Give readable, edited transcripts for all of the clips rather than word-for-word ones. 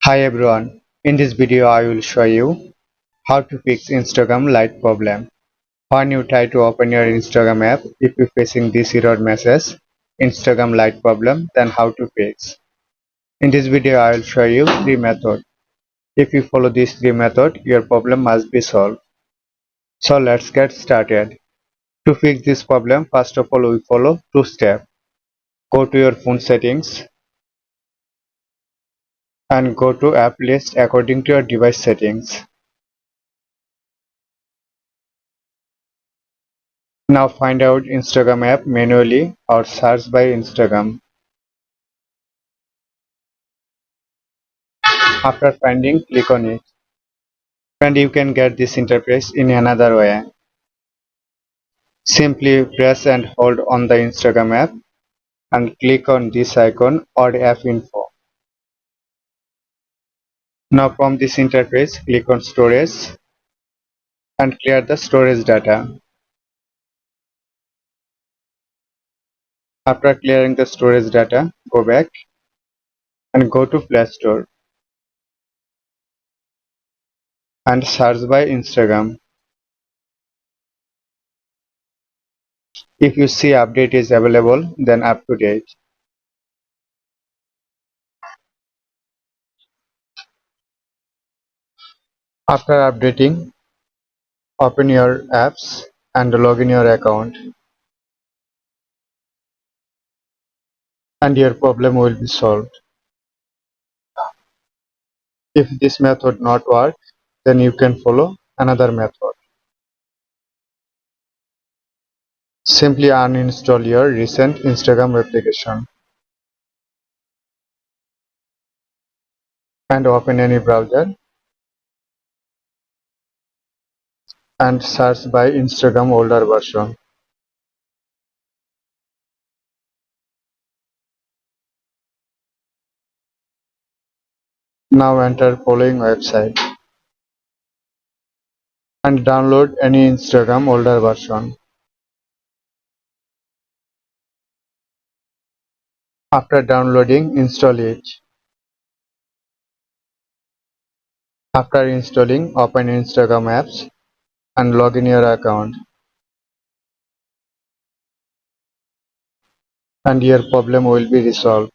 Hi everyone, in this video I will show you how to fix Instagram Lite problem. When you try to open your Instagram app, if you're facing this error message, Instagram Lite problem, then how to fix. In this video I will show you three methods. If you follow these three methods, your problem must be solved. So let's get started. To fix this problem, first of all we follow two steps. Go to your phone settings and go to app list according to your device settings. Now find out Instagram app manually or search by Instagram. After finding, click on it. And you can get this interface in another way. Simply press and hold on the Instagram app and click on this icon or app info. Now from this interface, click on storage and clear the storage data. After clearing the storage data, go back and go to Play Store and search by Instagram. If you see update is available, then up to date. After updating, open your apps and log in your account, and your problem will be solved. If this method not work, then you can follow another method. Simply uninstall your recent Instagram application and open any browser and search by Instagram older version. Now enter following website and download any Instagram older version. After downloading, install it. After installing, open Instagram apps and log in your account, and your problem will be resolved.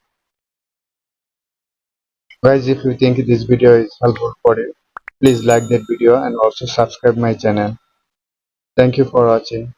Guys, if you think this video is helpful for you, please like that video and also subscribe my channel. Thank you for watching.